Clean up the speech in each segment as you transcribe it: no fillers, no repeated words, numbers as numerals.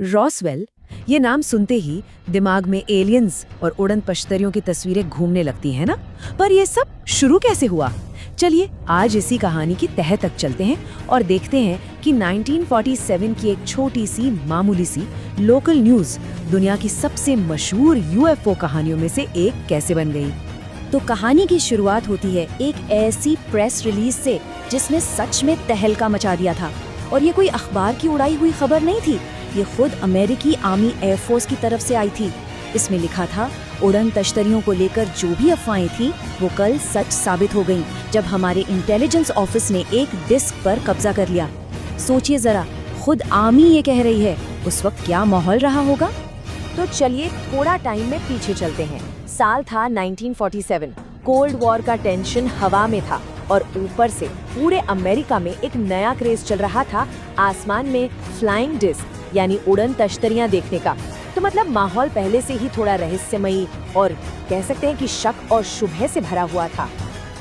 Roswell, ये नाम सुनते ही दिमाग में एलियंस और उड़न पश्तरियों की तस्वीरें घूमने लगती हैं ना। पर ये सब शुरू कैसे हुआ? चलिए आज इसी कहानी की तह तक चलते हैं और देखते हैं कि 1947 की एक छोटी सी मामूली सी लोकल न्यूज़ दुनिया की सबसे मशहूर यूएफओ कहानियों में से एक कैसे बन गई। तो कहानी की शुरुआत होती है एक ऐसी प्रेस रिलीज से जिसने सच में तहलका मचा दिया था। और ये कोई अखबार की उड़ाई हुई खबर नहीं थी, ये खुद अमेरिकी आर्मी एयरफोर्स की तरफ से आई थी। इसमें लिखा था, उड़न तश्तरियों को लेकर जो भी अफवाहें थी वो कल सच साबित हो गईं, जब हमारे इंटेलिजेंस ऑफिस ने एक डिस्क पर कब्जा कर लिया। सोचिए जरा, खुद आर्मी ये कह रही है, उस वक्त क्या माहौल रहा होगा। तो चलिए थोड़ा टाइम में पीछे चलते हैं। साल था 1947। कोल्ड वॉर का टेंशन हवा में था और ऊपर से पूरे अमेरिका में एक नया क्रेज चल रहा था, आसमान में फ्लाइंग डिस्क यानी उड़न तश्तरियां देखने का। तो मतलब माहौल पहले से ही थोड़ा रहस्यमयी और कह सकते हैं कि शक और शुभे से भरा हुआ था।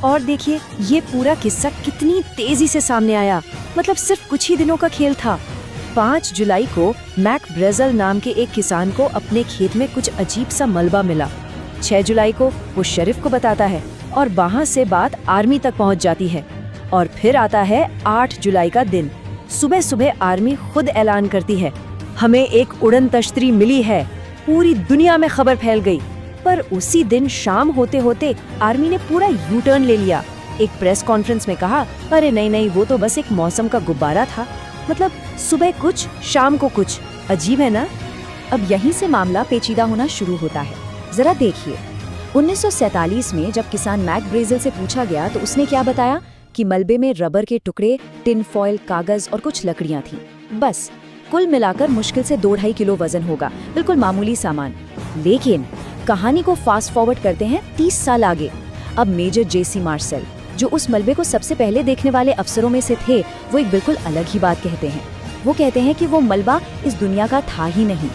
और देखिए ये पूरा किस्सा कितनी तेजी से सामने आया, मतलब सिर्फ कुछ ही दिनों का खेल था। 5 जुलाई को मैक ब्रेजल नाम के एक किसान को अपने खेत में कुछ अजीब सा मलबा मिला। 6 जुलाई को वो शरीफ को बताता है और वहाँ से बात आर्मी तक पहुँच जाती है। और फिर आता है 8 जुलाई का दिन। सुबह सुबह आर्मी खुद ऐलान करती है, हमें एक उड़न तश्तरी मिली है। पूरी दुनिया में खबर फैल गई। पर उसी दिन शाम होते होते आर्मी ने पूरा यू टर्न ले लिया। एक प्रेस कॉन्फ्रेंस में कहा, अरे नहीं, वो तो बस एक मौसम का गुब्बारा था। मतलब सुबह कुछ, शाम को कुछ। अजीब है ना। अब यहीं से मामला पेचीदा होना शुरू होता है। जरा देखिए, 1947 में जब किसान मैक ब्रेजल से पूछा गया तो उसने क्या बताया कि मलबे में रबर के टुकड़े, टिन फॉइल, कागज और कुछ लकड़ियां थी। बस कुल मिलाकर मुश्किल से 2-2.5 किलो वजन होगा, बिल्कुल मामूली सामान। लेकिन कहानी को फास्ट फॉरवर्ड करते हैं 30 साल आगे। अब मेजर जेसी मार्शल, जो उस मलबे को सबसे पहले देखने वाले अफसरों में से थे, वो एक बिल्कुल अलग ही बात कहते हैं। वो कहते हैं कि वो मलबा इस दुनिया का था ही नहीं।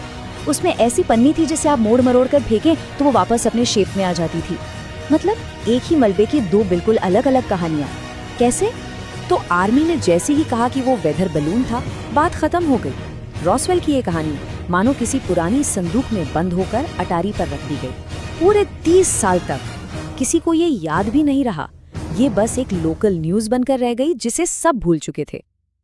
उसमें ऐसी पन्नी थी जिसे आप मोड़ मरोड़ कर फेंकें तो वो वापस अपने शेप में आ जाती थी। मतलब एक ही मलबे की 2 बिल्कुल अलग अलग कहानियां। कैसे? तो आर्मी ने जैसे ही कहा कि वो वेदर बलून था, बात खत्म हो गई। रॉसवेल की ये कहानी मानो किसी पुरानी संदूक में बंद होकर अटारी पर रख दी गई। पूरे 30 साल तक किसी को ये याद भी नहीं रहा। ये बस एक लोकल न्यूज़ बनकर रह गई जिसे सब भूल चुके थे।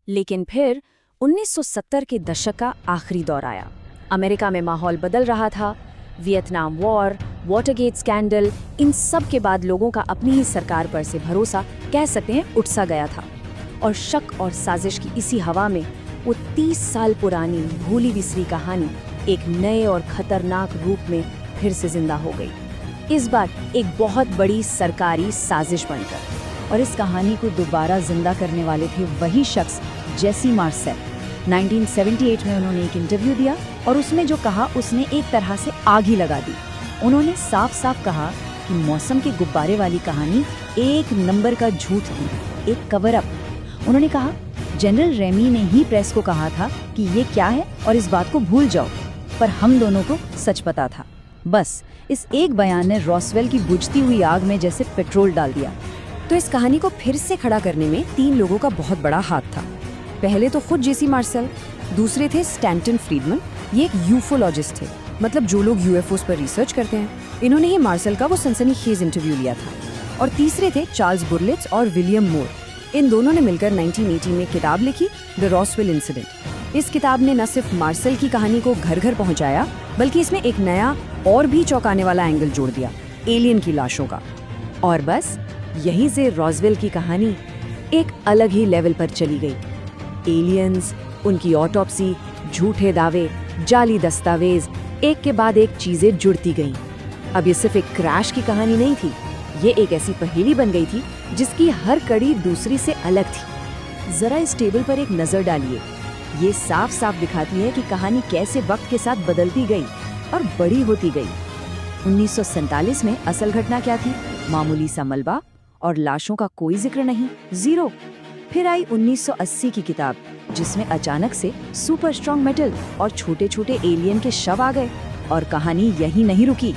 लेकिन फिर 1970 के दशक का आखिरी दौर आया। अमेरिका में माहौल बदल रहा था। वियतनाम वॉर, वाटरगेट स्कैंडल, इन सब के बाद लोगों का अपनी ही सरकार पर से भरोसा कह सकते हैं उठ सा गया था। और शक और साजिश की इसी हवा में वो 30 साल पुरानी भूली बिसरी कहानी एक नए और खतरनाक रूप में फिर से जिंदा हो गई। इस बार एक बहुत बड़ी सरकारी साजिश बनकर। और इस कहानी को दोबारा जिंदा करने वाले थे वही शख्स, जेसी मार्शल। 1978 में उन्होंने एक इंटरव्यू दिया और उसमें जो कहा उसने एक तरह से आग ही लगा दी। उन्होंने साफ साफ कहा कि मौसम के गुब्बारे वाली कहानी एक नंबर का झूठ थी, एक कवर अप। उन्होंने कहा, जनरल रेमी ने ही प्रेस को कहा था कि ये क्या है और इस बात को भूल जाओ, पर हम दोनों को सच पता था। बस इस एक बयान ने रॉसवेल की बुझती हुई आग में जैसे पेट्रोल डाल दिया। तो इस कहानी को फिर से खड़ा करने में 3 लोगों का बहुत बड़ा हाथ था। पहले तो खुद जेसी मार्शल, दूसरे थे स्टैंटन फ्रीडमैन, ये एक यूफोलॉजिस्ट थे, मतलब जो लोग यूएफओस पर रिसर्च करते हैं। इन्होंने ही मार्शल का वो सनसनीखेज इंटरव्यू लिया था। और तीसरे थे चार्ल्स बुर्लिट्ज और विलियम मोर। इन दोनों ने मिलकर 1980 में किताब लिखी, द रॉसवेल इंसिडेंट। इस किताब ने न सिर्फ मार्शल की कहानी को घर घर पहुंचाया, बल्कि इसमें एक नया और भी चौंकाने वाला एंगल जोड़ दिया, एलियन की लाशों का। और बस यहीं से रॉसवेल की कहानी एक अलग ही लेवल पर चली गई। एलियंस, उनकी ऑटोप्सी, झूठे दावे, जाली दस्तावेज, एक के बाद एक चीजें जुड़ती गईं। अब ये सिर्फ एक क्रैश की कहानी नहीं थी, ये एक ऐसी पहेली बन गई थी जिसकी हर कड़ी दूसरी से अलग थी। जरा इस टेबल पर एक नजर डालिए, ये साफ साफ दिखाती है कि कहानी कैसे वक्त के साथ बदलती गई और बड़ी होती गई। 1947 में असल घटना क्या थी? मामूली सा मलबा और लाशों का कोई जिक्र नहीं, जीरो। फिर आई 1980 की किताब, जिसमें अचानक से सुपर स्ट्रॉन्ग मेटल और छोटे छोटे एलियन के शव आ गए। और कहानी यही नहीं रुकी।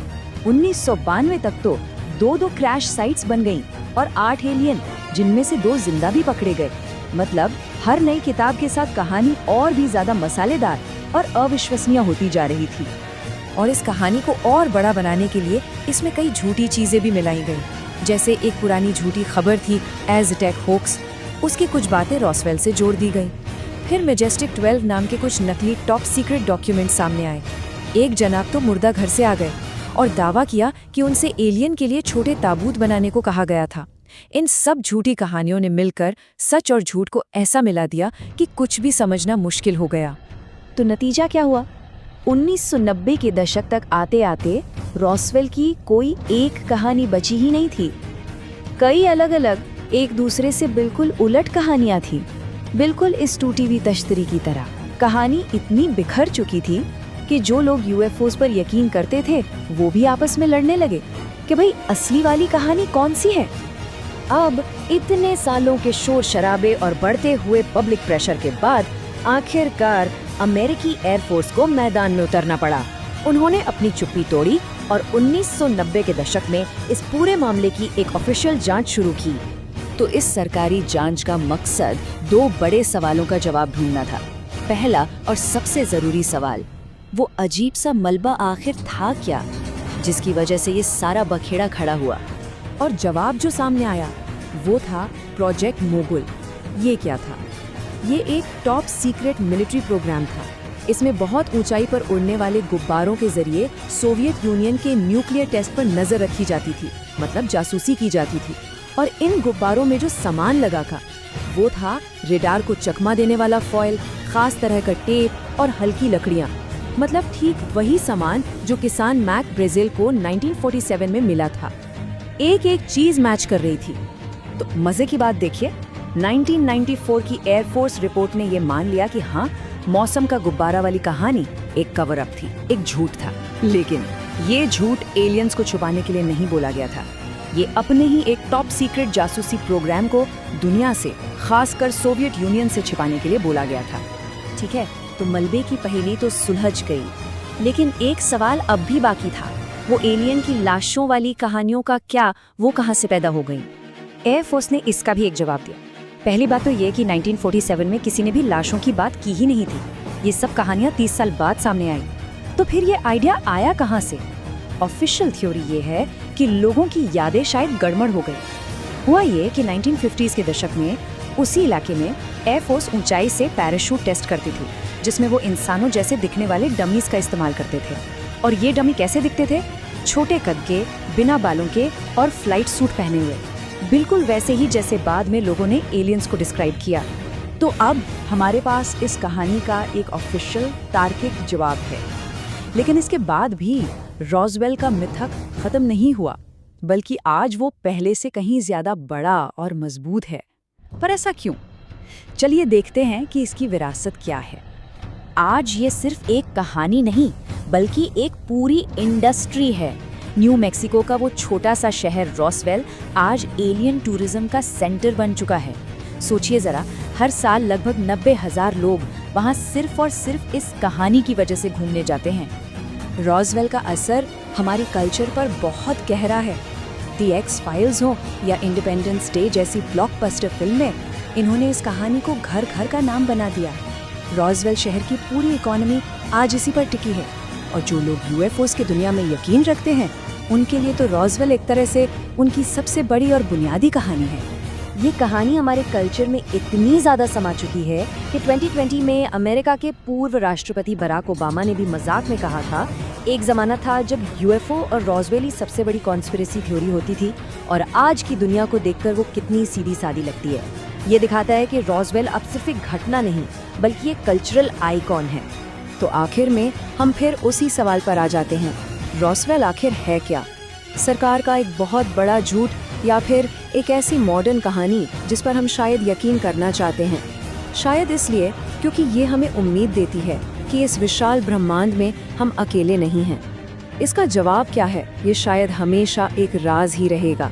1992 तक तो 2 क्रैश साइट्स बन गईं और 8 एलियन, जिनमें से 2 जिंदा भी पकड़े गए। मतलब हर नई किताब के साथ कहानी और भी ज्यादा मसालेदार और अविश्वसनीय होती जा रही थी। और इस कहानी को और बड़ा बनाने के लिए इसमें कई झूठी चीजें भी मिलाई गई, जैसे एक पुरानी झूठी खबर थी एज़टेक होक्स, उसकी कुछ बातें रॉसवेल से जोड़ दी गई। फिर मैजेस्टिक 12 नाम के कुछ नकली टॉप सीक्रेट डॉक्यूमेंट सामने आए। एक जनाब तो मुर्दा घर से आ गए और दावा किया कि उनसे एलियन के लिए छोटे ताबूत बनाने को कहा गया था। इन सब झूठी कहानियों ने मिलकर सच और झूठ को ऐसा मिला दिया कि कुछ भी समझना मुश्किल हो गया। तो नतीजा क्या हुआ? 1990 के दशक तक आते आते रॉसवेल की कोई एक कहानी बची ही नहीं थी। कई अलग अलग एक दूसरे से बिल्कुल उलट कहानियां थी, बिल्कुल इस टूटी हुई तश्तरी की तरह। कहानी इतनी बिखर चुकी थी कि जो लोग यूएफओस पर यकीन करते थे वो भी आपस में लड़ने लगे कि भाई असली वाली कहानी कौन सी है। अब इतने सालों के शोर शराबे और बढ़ते हुए पब्लिक प्रेशर के बाद आखिरकार अमेरिकी एयरफोर्स को मैदान में उतरना पड़ा। उन्होंने अपनी चुप्पी तोड़ी और 1990 के दशक में इस पूरे मामले की एक ऑफिशियल जांच शुरू की। तो इस सरकारी जांच का मकसद 2 बड़े सवालों का जवाब ढूंढना था। पहला और सबसे जरूरी सवाल, वो अजीब सा मलबा आखिर था क्या जिसकी वजह से ये सारा बखेड़ा खड़ा हुआ। और जवाब जो सामने आया वो था प्रोजेक्ट मोगुल। ये क्या था? ये एक टॉप सीक्रेट मिलिट्री प्रोग्राम था। इसमें बहुत ऊंचाई पर उड़ने वाले गुब्बारों के जरिए सोवियत यूनियन के न्यूक्लियर टेस्ट पर नजर रखी जाती थी, मतलब जासूसी की जाती थी। और इन गुब्बारों में जो सामान लगा था वो था रेडार को चकमा देने वाला फॉयल, खास तरह का टेप और हल्की लकड़ियां, मतलब ठीक वही सामान जो किसान मैक ब्रेजिल को 1947 में मिला था। एक एक चीज मैच कर रही थी। तो मजे की बात देखिए, 1994 की एयरफोर्स रिपोर्ट ने ये मान लिया कि हाँ, मौसम का गुब्बारा वाली कहानी एक कवर अप थी, एक झूठ था। लेकिन ये झूठ एलियंस को छुपाने के लिए नहीं बोला गया था। ये अपने ही एक टॉप सीक्रेट जासूसी प्रोग्राम को दुनिया से, खासकर सोवियत यूनियन से छिपाने के लिए बोला गया था। ठीक है, तो मलबे की पहेली तो सुलझ गई, लेकिन एक सवाल अब भी बाकी था। वो एलियन की लाशों वाली कहानियों का क्या, वो कहाँ से पैदा हो गई? एयरफोर्स ने इसका भी एक जवाब दिया। पहली बात तो ये कि 1947 में किसी ने भी लाशों की बात की ही नहीं थी। ये सब कहानियां 30 साल बाद सामने आई। तो फिर ये आइडिया आया कहाँ से? ऑफिशियल थ्योरी ये है कि लोगों की यादें शायद गड़बड़ हो गई। हुआ ये कि 1950s के दशक में उसी इलाके में एयरफोर्स ऊंचाई से पैराशूट टेस्ट करती थी, जिसमें वो इंसानों जैसे दिखने वाले डमीज का इस्तेमाल करते थे। और ये डमी कैसे दिखते थे? छोटे कद के, बिना बालों के और फ्लाइट सूट पहने हुए, बिल्कुल वैसे ही जैसे बाद में लोगों ने एलियंस को डिस्क्राइब किया। तो अब हमारे पास इस कहानी का एक ऑफिशियल तार्किक जवाब है। लेकिन इसके बाद भी रॉसवेल का मिथक खत्म नहीं हुआ, बल्कि आज वो पहले से कहीं ज्यादा बड़ा और मजबूत है। पर ऐसा क्यों? चलिए देखते हैं कि इसकी विरासत क्या है। आज ये सिर्फ एक कहानी नहीं, बल्कि एक पूरी इंडस्ट्री है। न्यू मैक्सिको का वो छोटा सा शहर रॉसवेल आज एलियन टूरिज्म का सेंटर बन चुका है। सोचिए जरा, हर साल लगभग 90,000 लोग वहाँ सिर्फ और सिर्फ इस कहानी की वजह से घूमने जाते हैं। रॉसवेल का असर हमारी कल्चर पर बहुत गहरा है। दी एक्स फाइल्स हो या इंडिपेंडेंस डे जैसी ब्लॉकबस्टर फिल्में, इन्होंने इस कहानी को घर घर का नाम बना दिया। रॉसवेल शहर की पूरी इकोनॉमी आज इसी पर टिकी है। और जो लोग यूएफओस की दुनिया में यकीन रखते हैं, उनके लिए तो रॉसवेल एक तरह से उनकी सबसे बड़ी और बुनियादी कहानी है। ये कहानी हमारे कल्चर में इतनी ज़्यादा समा चुकी है कि 2020 में अमेरिका के पूर्व राष्ट्रपति बराक ओबामा ने भी मजाक में कहा था, एक ज़माना था जब यूएफओ और रॉसवेल ही सबसे बड़ी कॉन्स्पिरेसी थ्योरी होती थी, और आज की दुनिया को देखकर वो कितनी सीधी सादी लगती है। ये दिखाता है कि रॉसवेल अब सिर्फ एक घटना नहीं, बल्कि एक कल्चरल आइकॉन है। तो आखिर में हम फिर उसी सवाल पर आ जाते हैं, रॉसवेल आखिर है क्या? सरकार का एक बहुत बड़ा झूठ, या फिर एक ऐसी मॉडर्न कहानी जिस पर हम शायद यकीन करना चाहते हैं? शायद इसलिए क्योंकि ये हमें उम्मीद देती है कि इस विशाल ब्रह्मांड में हम अकेले नहीं हैं। इसका जवाब क्या है, ये शायद हमेशा एक राज ही रहेगा।